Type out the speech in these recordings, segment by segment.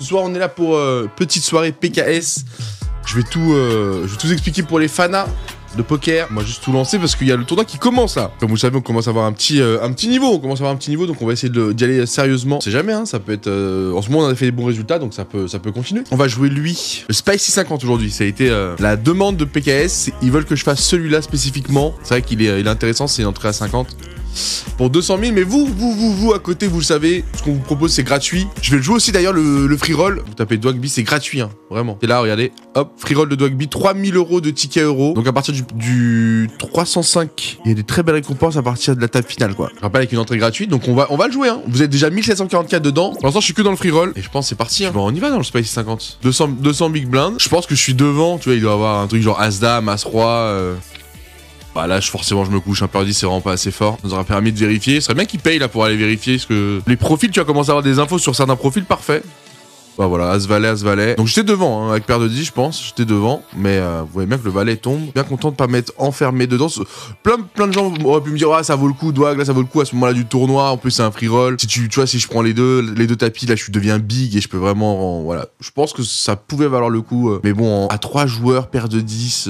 Ce soir, on est là pour petite soirée PKS. Je vais tout expliquer pour les fanas de poker. On va juste tout lancer parce qu'il y a le tournoi qui commence là. Comme vous le savez, on commence à avoir un petit niveau. On commence à avoir un petit niveau, donc on va essayer d'y aller sérieusement. On sait jamais, hein, ça peut être... En ce moment, on a fait des bons résultats, donc ça peut continuer. On va jouer lui, le Spicy 50 aujourd'hui. Ça a été la demande de PKS. Ils veulent que je fasse celui-là spécifiquement. C'est vrai qu'il est intéressant, c'est une entrée à 50. Pour 200 000, mais vous, à côté, vous le savez, ce qu'on vous propose, c'est gratuit. Je vais le jouer aussi d'ailleurs, le free roll. Vous tapez Dwagby, c'est gratuit, hein, vraiment. Et là, regardez, hop, free roll de Dwagby, 3000 € de tickets euros. Donc à partir du 305, il y a des très belles récompenses à partir de la table finale, quoi. Je rappelle, avec une entrée gratuite, donc on va le jouer, hein. Vous êtes déjà 1744 dedans. Pour l'instant, je suis que dans le free roll. Et je pense que c'est parti, hein. Bon, on y va dans le Spicy 50. 200 big blind. Je pense que je suis devant, tu vois, il doit y avoir un truc genre As-Dame, As-Roi. Bah là, forcément, je me couche. Un pair 10, c'est vraiment pas assez fort. Ça nous aura permis de vérifier. Ce serait bien qu'ils payent là pour aller vérifier. Parce que les profils, tu vas commencer à avoir des infos sur certains profils, parfait. Bah voilà, As-Valet. Donc j'étais devant, hein, avec paire de 10, je pense. J'étais devant. Mais vous voyez bien que le valet tombe. Bien content de pas m'être enfermé dedans. Plein de gens auraient pu me dire, ah, ça vaut le coup, Dwag, là, ça vaut le coup à ce moment-là du tournoi. En plus, c'est un free roll. Si tu vois, si je prends les deux tapis, là, je deviens big et je peux vraiment, voilà. Je pense que ça pouvait valoir le coup. Mais bon, à 3 joueurs, paire de 10,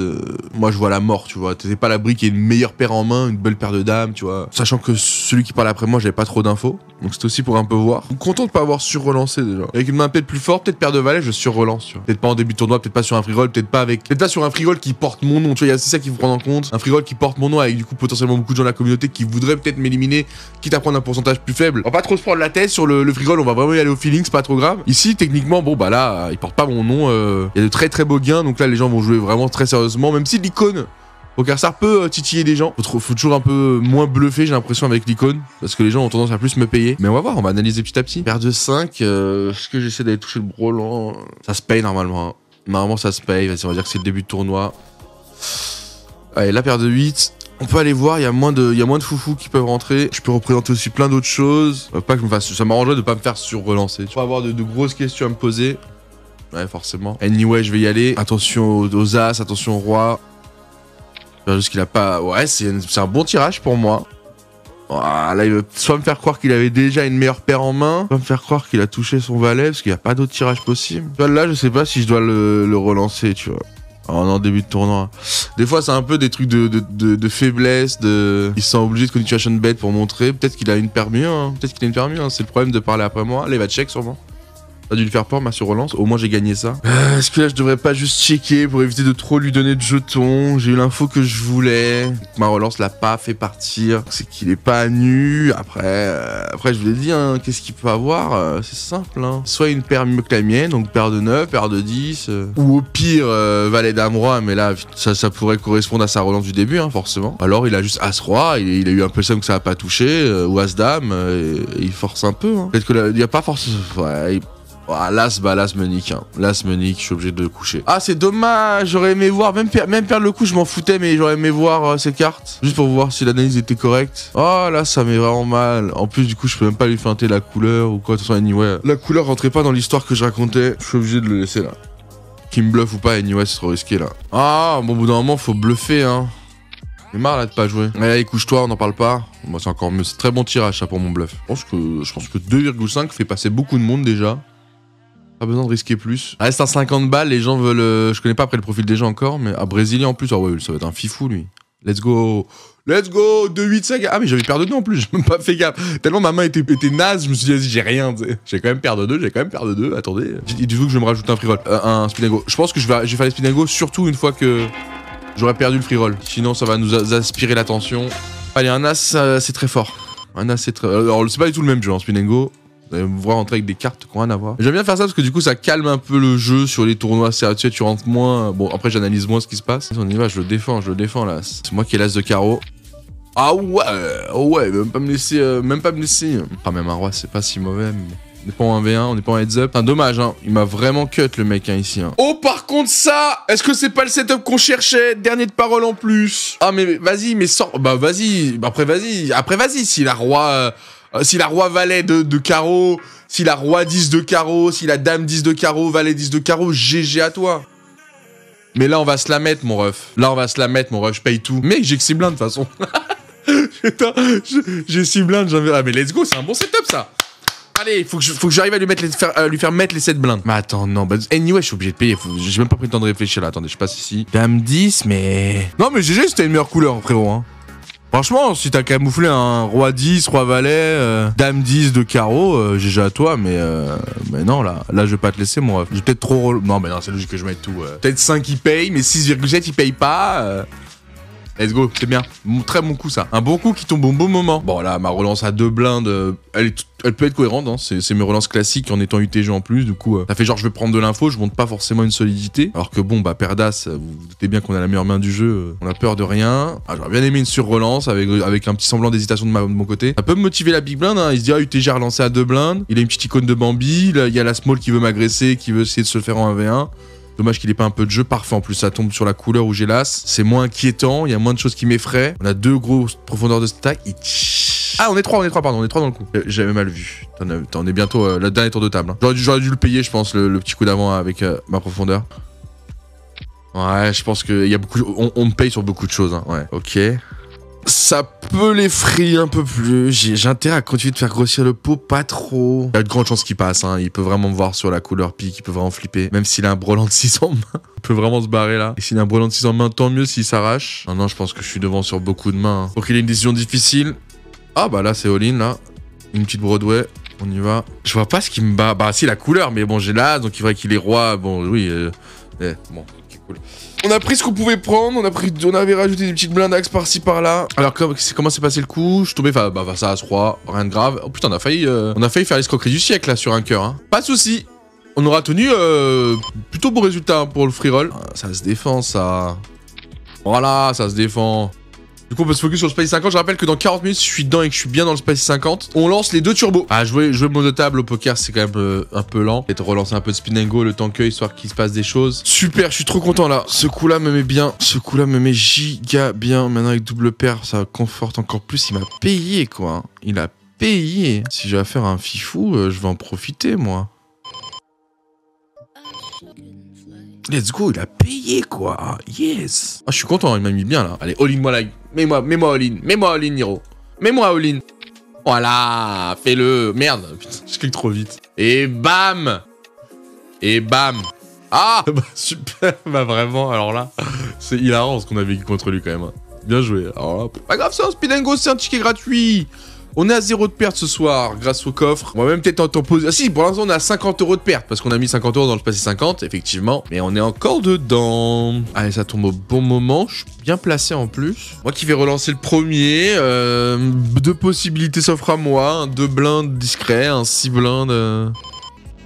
moi, je vois la mort, tu vois. T'es pas à l'abri qu'il y ait une meilleure paire en main, une belle paire de dames, tu vois. Sachant que celui qui parle après moi, j'avais pas trop d'infos. Donc c'était aussi pour un peu voir. Content de pas avoir sur-relancé déjà. Avec une main peut-être plus forte, peut-être paire de valet, je sur-relance, tu vois. Peut-être pas en début de tournoi, peut-être pas sur un free roll, peut-être pas sur un free roll qui porte mon nom, tu vois, c'est ça qu'il faut prendre en compte. Un free roll qui porte mon nom avec du coup potentiellement beaucoup de gens de la communauté qui voudraient peut-être m'éliminer, quitte à prendre un pourcentage plus faible. On va pas trop se prendre la tête sur le free roll, on va vraiment y aller au feeling, c'est pas trop grave. Ici, techniquement, bon bah là, il porte pas mon nom, il y a de très très beaux gains, donc là les gens vont jouer vraiment très sérieusement, même si l'icône PokerStars peut titiller des gens. Faut toujours un peu moins bluffer, j'ai l'impression, avec l'icône. Parce que les gens ont tendance à plus me payer. Mais on va voir, on va analyser petit à petit. Paire de 5, est-ce que j'essaie d'aller toucher le brelan? Ça se paye normalement. Hein. Normalement, ça se paye. Vas-y, on va dire que c'est le début de tournoi. Allez, la paire de 8. On peut aller voir, il y a moins de foufous qui peuvent rentrer. Je peux représenter aussi plein d'autres choses. Pas que je me fasse... Ça m'arrangerait de pas me faire sur-relancer. Tu vas avoir de grosses questions à me poser. Ouais, forcément. Anyway, je vais y aller. Attention aux As, attention au Roi. Juste qu'il a pas... Ouais, c'est un bon tirage pour moi. Là, il veut soit me faire croire qu'il avait déjà une meilleure paire en main, soit me faire croire qu'il a touché son valet, parce qu'il n'y a pas d'autre tirage possible. Là, je sais pas si je dois le relancer, tu vois. En début de tournoi. Des fois, c'est un peu des trucs de faiblesse, il se sent obligé de continuation bet pour montrer. Peut-être qu'il a une paire mieux, hein. Peut-être qu'il a une paire mieux, hein. C'est le problème de parler après moi. Là, il va check sûrement. Pas dû lui faire peur, ma sur-relance. Au moins, j'ai gagné ça. Est-ce que là, je devrais pas juste checker pour éviter de trop lui donner de jetons? J'ai eu l'info que je voulais. Ma relance l'a pas fait partir. C'est qu'il est pas nu. Après, je vous l'ai dit, hein, qu'est-ce qu'il peut avoir? C'est simple, hein. Soit une paire mieux que la mienne, donc paire de 9, paire de 10. Ou au pire, valet dame roi, mais là, ça pourrait correspondre à sa relance du début, hein, forcément. Alors, il a juste as-roi, il a eu un peu ça que ça a pas touché, ou as-dame, il force un peu, hein. Peut-être que là, il y a pas force... Ouais, l'as me nique, hein. L'as me nique, je suis obligé de coucher. Ah, c'est dommage, j'aurais aimé voir, même perdre le coup, je m'en foutais, mais j'aurais aimé voir ces cartes. Juste pour voir si l'analyse était correcte. Oh, là, ça met vraiment mal. En plus, du coup, je peux même pas lui feinter la couleur ou quoi. De toute façon, anyway, la couleur rentrait pas dans l'histoire que je racontais. Je suis obligé de le laisser là. Qu'il me bluffe ou pas, anyway, c'est trop risqué là. Ah, bon, au bout d'un moment, faut bluffer, hein. J'ai marre là de pas jouer. Allez, couche-toi, on n'en parle pas. Moi, c'est encore mieux. C'est très bon tirage, ça, pour mon bluff. Je pense que 2,5 fait passer beaucoup de monde déjà. Pas besoin de risquer plus. Reste à 50 balles, les gens veulent... Je connais pas après le profil des gens encore, mais... Ah, brésilien en plus. Ah ouais, ça va être un fifou, lui. Let's go. 2-8-5. Ah, mais j'avais paire de 2 en plus, j'ai même pas fait gaffe. Tellement ma main était naze, je me suis dit, vas-y, j'ai rien, t'sais. J'ai quand même paire de 2, attendez. Dites-vous que je vais me rajouter un free roll. Un spin and go. Je pense que je vais faire les spin and go, surtout une fois que j'aurai perdu le free roll. Sinon, ça va nous aspirer l'attention. Allez, un as, c'est très fort. Un as, c'est très... Alors, c'est pas du tout le même jeu, en spin and go. Vous allez me voir rentrer avec des cartes qui n'ont rien à voir. J'aime bien faire ça parce que du coup ça calme un peu le jeu sur les tournois. Tu rentres moins. Bon, après j'analyse moins ce qui se passe. On y va, je le défends là. C'est moi qui ai l'as de carreau. Ah ouais, même pas me laisser. Enfin, même un roi, c'est pas si mauvais. Mais... On n'est pas en 1v1, on n'est pas en heads up. Enfin, dommage, hein. Il m'a vraiment cut le mec, hein, ici. Hein. Oh, par contre, ça, est-ce que c'est pas le setup qu'on cherchait? Dernier de parole en plus. Ah, mais vas-y, mais sors. Bah, vas-y. Après, vas-y. Si la roi valet de carreau, si la roi 10 de carreau, si la dame 10 de carreau, valet 10 de carreau, GG à toi. Mais là, on va se la mettre, mon ref. Je paye tout. Mec, j'ai que 6 blindes, de toute façon. Putain, j'ai 6 blindes, ah, mais let's go, c'est un bon setup, ça. Allez, faut que j'arrive à lui faire mettre les 7 blindes. Mais attends, non, bah, anyway, je suis obligé de payer. J'ai même pas pris le temps de réfléchir là. Attendez, je passe ici. Dame 10, mais. Non, mais GG, c'était une meilleure couleur, frérot. Hein. Franchement, si t'as camouflé un roi 10, roi valet, dame 10 de carreau, GG à toi, mais non, là, je vais pas te laisser, moi. J'ai peut-être trop. Non, mais non, c'est logique que je mette tout. Peut-être 5 il paye, mais 6,7 il paye pas. Let's go, c'est bien. Très bon coup ça. Un bon coup qui tombe au bon moment. Bon là, ma relance à 2 blindes, elle peut être cohérente. Hein. C'est mes relances classiques en étant UTG en plus. Du coup, ça fait genre je vais prendre de l'info, je monte pas forcément une solidité. Alors que bon, bah Père d'As, vous vous doutez bien qu'on a la meilleure main du jeu. On a peur de rien. Ah, j'aurais bien aimé une sur-relance avec un petit semblant d'hésitation de mon côté. Ça peut me motiver la big blind. Hein. Il se dit, ah, UTG a relancé à 2 blindes. Il a une petite icône de Bambi. Là, il y a la small qui veut m'agresser, qui veut essayer de se faire en 1v1. Dommage qu'il ait pas un peu de jeu. Parfait, en plus ça tombe sur la couleur où j'ai l'as. C'est moins inquiétant, il y a moins de choses qui m'effraient. On a 2 grosses profondeurs de stack. Ah, on est 3 pardon, on est 3 dans le coup. J'avais mal vu. On est bientôt le dernier tour de table. Hein. J'aurais dû le payer, je pense, le petit coup d'avant avec ma profondeur. Ouais, je pense qu'il y a beaucoup... On me paye sur beaucoup de choses, hein. Ouais, ok. Ça peut l'effrayer un peu plus. J'ai intérêt à continuer de faire grossir le pot, pas trop. Il y a de grandes chances qu'il passe, hein. Il peut vraiment me voir sur la couleur pique, il peut vraiment flipper. Même s'il a un brelan de 6 en main, il peut vraiment se barrer là. Et s'il a un brelan de 6 en main, tant mieux s'il s'arrache. Non, je pense que je suis devant sur beaucoup de mains. Hein. Faut qu'il ait une décision difficile. Ah bah là, c'est all-in là. Une petite Broadway. On y va. Je vois pas ce qui me bat. Bah si, la couleur, mais bon, j'ai l'as, donc il faudrait qu'il est roi. Bon, oui. Bon, ok, cool. On a pris ce qu'on pouvait prendre, on avait rajouté des petites blindax par-ci par-là. Alors comment s'est passé le coup? Je suis tombé face à As-Roi, rien de grave. Oh putain, on a failli faire l'escroquerie du siècle là sur un cœur. Hein. Pas de soucis. On aura tenu plutôt bon résultat hein, pour le free roll. Ça se défend ça. Voilà, ça se défend. Du coup, on peut se focus sur le Spicy 50. Je rappelle que dans 40 minutes, si je suis dedans et que je suis bien dans le Spicy 50, on lance les 2 turbos. Ah, jouer mode de table au poker, c'est quand même un peu lent. Peut-être relancer un peu de spin and go le temps que, histoire qu'il se passe des choses. Super, je suis trop content là. Ce coup-là me met bien. Ce coup-là me met giga bien. Maintenant, avec double paire, ça conforte encore plus. Il m'a payé, quoi. Il a payé. Si j'ai affaire à un fifou, je vais en profiter, moi. Let's go, il a payé quoi. Yes. Ah, je suis content, il m'a mis bien là. Allez, all-in moi là. Mets-moi all-in. Mets-moi all-in, Niro. Mets-moi all-in. Voilà, fais-le. Merde, putain, je clique trop vite. Et bam. Et bam. Ah bah super. Bah vraiment, alors là, c'est hilarant ce qu'on a vécu contre lui quand même. Bien joué. Alors là, pas grave, c'est un speed and go, c'est un ticket gratuit. On est à 0 de perte ce soir grâce au coffre. On va même peut-être en poser. Ah si, pour l'instant on est à 50 € de perte parce qu'on a mis 50 € dans le Spicy 50, effectivement. Mais on est encore dedans. Allez, ça tombe au bon moment. Je suis bien placé en plus. Moi qui vais relancer le premier. 2 possibilités s'offrent à moi. 2 blindes discrets, un 6 blindes.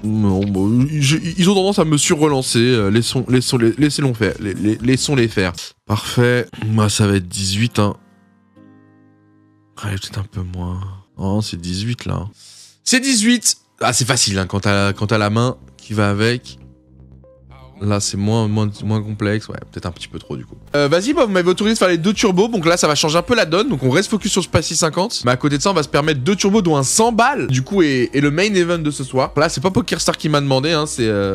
Non, bon, ils ont tendance à me surrelancer. Laissez-les faire. Laissons-les faire. Parfait. Moi ça va être 18, hein. Allez, peut-être un peu moins. Oh, c'est 18 là. C'est 18. Ah, c'est facile hein, quand t'as la main qui va avec. Là, c'est moins complexe. Ouais, peut-être un petit peu trop du coup. Vas-y, bah, vous m'avez autorisé de faire les 2 turbos. Donc là, ça va changer un peu la donne. Donc on reste focus sur le Spicy 50. Mais à côté de ça, on va se permettre 2 turbos, dont un 100 balles. Du coup, et le main event de ce soir. Là, c'est pas PokerStar qui m'a demandé. Hein,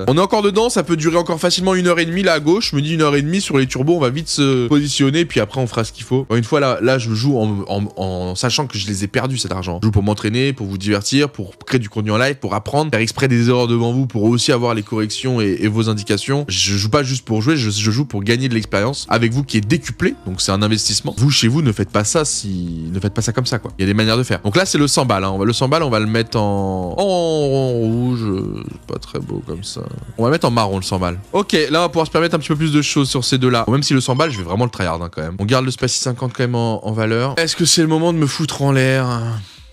on est encore dedans. Ça peut durer encore facilement 1h30 là à gauche. Je me dis 1h30 sur les turbos. On va vite se positionner. Puis après, on fera ce qu'il faut. Une fois là, je joue en sachant que je les ai perdus cet argent. Je joue pour m'entraîner, pour vous divertir, pour créer du contenu en live, pour apprendre, faire exprès des erreurs devant vous, pour aussi avoir les corrections et vos indications. Je joue pas juste pour jouer, je joue pour gagner de l'expérience avec vous qui est décuplé, donc c'est un investissement. Vous chez vous ne faites pas ça ne faites pas ça comme ça quoi. Il y a des manières de faire. Donc là c'est le 100 balles, hein. Le 100 balles on va le mettre en rouge, pas très beau comme ça. On va le mettre en marron le 100 balles. Ok, là on va pouvoir se permettre un petit peu plus de choses sur ces deux là. Bon, même si le 100 balles je vais vraiment le tryhard hein, quand même. On garde le Spicy 50 quand même en valeur. Est-ce que c'est le moment de me foutre en l'air?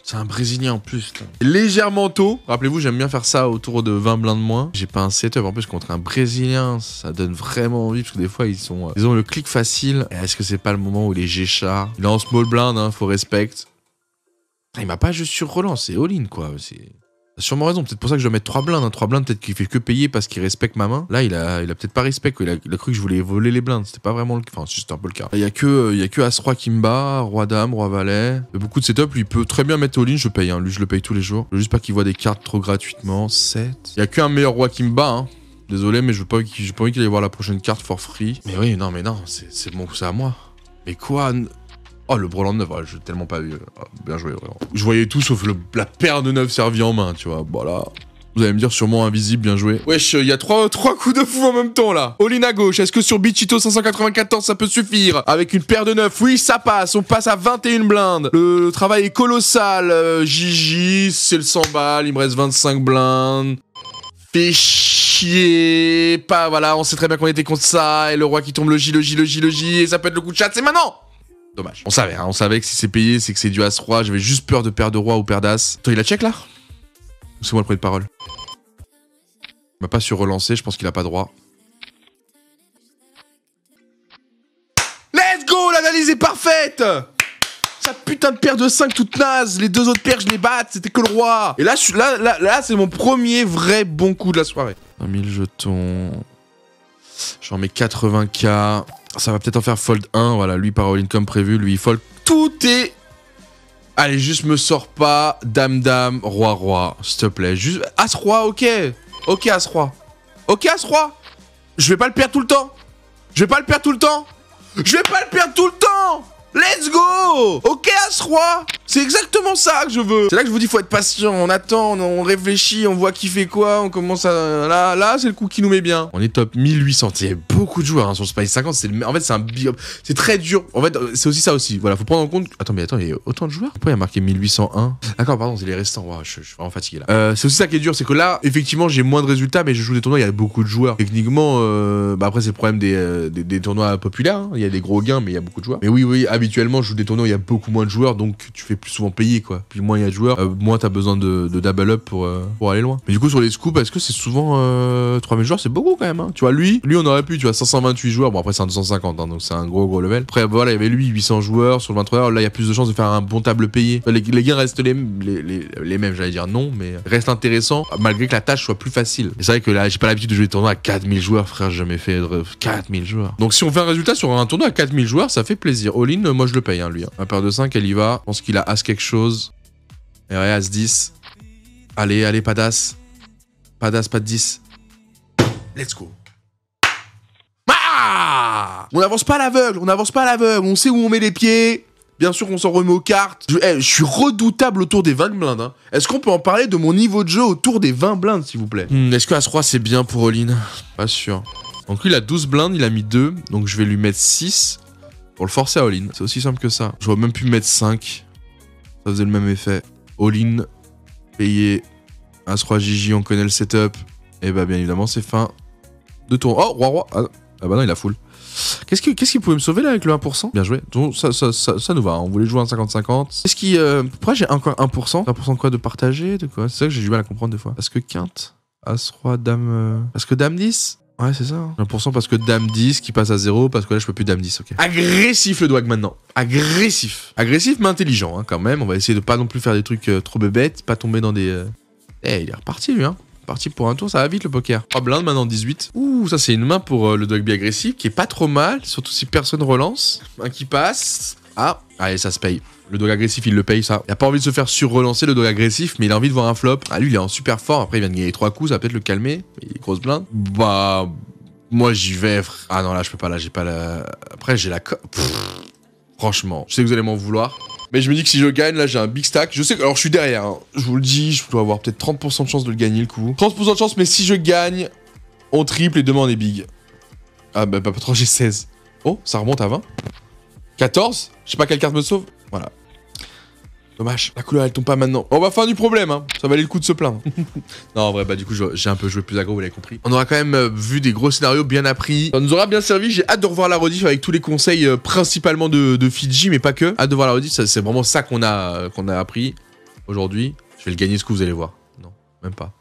C'est un Brésilien en plus. Là. Légèrement tôt. Rappelez-vous, j'aime bien faire ça autour de 20 blindes moins. J'ai pas un setup. En plus, contre un Brésilien, ça donne vraiment envie. Parce que des fois, ils ont le clic facile. Est-ce que c'est pas le moment où les Géchats... Il est en small blind, hein, faut respect. Il m'a pas juste sur relance, c'est all-in, quoi. T'as sûrement raison. Peut-être pour ça que je dois mettre 3 blindes. Hein. 3 blindes, peut-être qu'il fait que payer parce qu'il respecte ma main. Là, il a peut-être pas respect. Quoi. Il a cru que je voulais voler les blindes. C'était pas vraiment le cas. Enfin, c'était un peu le cas. Il y a que As-Roi qui me bat. Roi-Dame, Roi-Valet. Il y a beaucoup de setup. Lui, il peut très bien mettre all-in. Je paye. Hein. Lui, je le paye tous les jours. Je veux juste pas qu'il voit des cartes trop gratuitement. 7. Il y a qu'un meilleur roi qui me bat. Hein. Désolé, mais j'ai pas envie qu'il aille voir la prochaine carte for free. Mais oui, non, c'est bon, c'est à moi. Mais quoi? Oh, le brelan de 9, ouais, j'ai tellement pas vu. Oh, bien joué, vraiment. Je voyais tout sauf la paire de 9 servie en main, tu vois. Voilà. Vous allez me dire sûrement invisible, bien joué. Wesh, il y a trois coups de fou en même temps, là. All-in à gauche, est-ce que sur Bichito 594, ça peut suffire? Avec une paire de 9, oui, ça passe. On passe à 21 blindes. Le travail est colossal. Gigi, c'est le 100 balles. Il me reste 25 blindes. Fait chier. Pas, voilà, on sait très bien qu'on était contre ça. Et le roi qui tombe, le J. Et ça peut être le coup de chat, c'est maintenant. Dommage. On savait que si c'est payé, c'est que c'est du As-Roi. J'avais juste peur de paire de roi ou paire d'As. Attends, il a check, là? Ou c'est moi le premier de parole? Il m'a pas su relancer, je pense qu'il a pas droit. Let's go, l'analyse est parfaite! Sa putain de paire de 5 toute naze, les deux autres paires je les batte, c'était que le roi. Et là, là c'est mon premier vrai bon coup de la soirée. 1000 jetons. J'en mets 80k. Ça va peut-être en faire fold 1, voilà, lui par all-in comme prévu, lui il fold. Tout est... Allez, juste me sors pas dame, roi, s'il te plaît. Juste As-Roi, ok. Ok, As-Roi. Ok, As-Roi. Je vais pas le perdre tout le temps. Let's go. Ok, As-Roi. C'est exactement ça que je veux. C'est là que je vous dis, faut être patient. On attend, on réfléchit, on voit qui fait quoi. On commence à... Là, c'est le coup qui nous met bien. On est top 1800. Il y a beaucoup de joueurs hein, sur le Spice 50. En fait, c'est un big... C'est très dur. En fait, c'est aussi ça aussi. Voilà, faut prendre en compte... Attends, il y a autant de joueurs? Pourquoi il y a marqué 1801? D'accord, pardon, c'est les restants. Wow, je suis vraiment fatigué là. C'est aussi ça qui est dur. C'est que là, effectivement, j'ai moins de résultats, mais je joue des tournois. Il y a beaucoup de joueurs. Techniquement, après, c'est le problème des tournois populaires. Hein. Il y a des gros gains, mais il y a beaucoup de joueurs. Mais oui, habituellement, je joue des tournois où il y a beaucoup moins de joueurs, donc tu fais plus souvent payer quoi. Puis moins il y a de joueurs, moins t'as besoin de double up pour aller loin. Mais du coup sur les scoops, est-ce que c'est souvent 3000 joueurs? C'est beaucoup quand même. Hein. Tu vois lui on aurait pu, tu vois 528 joueurs. Bon après c'est un 250, hein, donc c'est un gros level. Après voilà il y avait lui 800 joueurs sur le 23 heures. Là il y a plus de chances de faire un bon table payé. Les gains restent les mêmes, j'allais dire non, mais reste intéressant malgré que la tâche soit plus facile. Et c'est vrai que là j'ai pas l'habitude de jouer des tournois à 4000 joueurs, frère, j'ai jamais fait 4000 joueurs. Donc si on fait un résultat sur un tournoi à 4000 joueurs, ça fait plaisir. All-in, moi je le paye hein, lui. Hein. Ma paire de 5, elle y va. Je pense qu'il a As quelque chose. Et ouais, As 10. Allez, pas d'As. Pas d'As, pas de 10. Let's go. Ah! On n'avance pas à l'aveugle, on sait où on met les pieds. Bien sûr qu'on s'en remet aux cartes. Je suis redoutable autour des 20 blindes. Hein. Est-ce qu'on peut en parler de mon niveau de jeu autour des 20 blindes, s'il vous plaît? Est-ce que As-Roi c'est bien pour all-in? Pas sûr. Donc lui, il a 12 blindes, il a mis 2. Donc je vais lui mettre 6 pour le forcer à all-in. C'est aussi simple que ça. J'aurais même pu mettre 5. Ça faisait le même effet. All-in, payé. As-Roi Gigi, on connaît le setup. Et bah bien évidemment, c'est fin de tour. Oh, roi. Ah bah non, il a full. Qu'est-ce qui pouvait me sauver là avec le 1%? Bien joué. Donc ça nous va. On voulait jouer un 50-50. Qu'est-ce qui... Pourquoi j'ai encore 1%? 1% de quoi? De partager? De quoi? C'est ça que j'ai du mal à comprendre des fois. Parce que quinte, As-Roi, Dame... Parce que Dame 10? Ouais, c'est ça. Hein. 1% parce que Dame 10 qui passe à 0, parce que là, je peux plus Dame 10, ok. Agressif le Dwag maintenant. Agressif, mais intelligent, hein, quand même. On va essayer de pas non plus faire des trucs trop bébêtes, pas tomber dans des... Eh, il est reparti, lui, hein. Parti pour un tour, ça va vite le poker. 3 blindes, maintenant 18. Ouh, ça c'est une main pour le Dwag agressif, qui est pas trop mal, surtout si personne relance. Un qui passe. Ah, allez, ça se paye. Le dog agressif, il le paye, ça. Il a pas envie de se faire sur-relancer, le dog agressif, mais il a envie de voir un flop. Ah, lui, il est en super fort. Après, il vient de gagner 3 coups, ça va peut-être le calmer. Il est grosse blinde. Bah, moi, j'y vais, frère. Ah non, là, je peux pas. Là, j'ai pas la... Après, j'ai la... Franchement, je sais que vous allez m'en vouloir. Mais je me dis que si je gagne, là, j'ai un big stack. Je sais que... Alors, je suis derrière, hein. Je vous le dis, je dois avoir peut-être 30% de chance de le gagner, le coup. 30% de chance, mais si je gagne, on triple et demain, on est big. Ah, bah, pas trop, j'ai 16. Oh, ça remonte à 20. 14. Je sais pas quelle carte me sauve. Voilà. Dommage, la couleur elle tombe pas maintenant. On va fin du problème, hein. Ça valait le coup de se plaindre. Non, en vrai, bah du coup, j'ai un peu joué plus aggro, vous l'avez compris. On aura quand même vu des gros scénarios bien appris. Ça nous aura bien servi. J'ai hâte de revoir la rediff avec tous les conseils, principalement de Fidji, mais pas que. Hâte de voir la rediff, c'est vraiment ça qu'on a appris aujourd'hui. Je vais le gagner ce que vous allez voir. Non, même pas.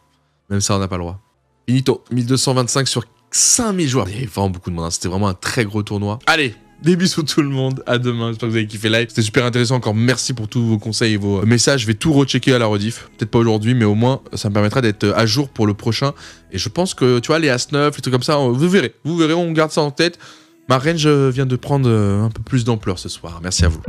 Même ça, on n'a pas le droit. Finito, 1225 sur 5000 joueurs. Il y avait vraiment beaucoup de monde, hein. C'était vraiment un très gros tournoi. Allez! Des bisous tout le monde, à demain, j'espère que vous avez kiffé live. C'était super intéressant, encore merci pour tous vos conseils et vos messages. Je vais tout rechecker à la rediff, peut-être pas aujourd'hui, mais au moins ça me permettra d'être à jour pour le prochain. Et je pense que, tu vois, les As-9, les trucs comme ça, vous verrez, on garde ça en tête. Ma range vient de prendre un peu plus d'ampleur ce soir, merci à vous.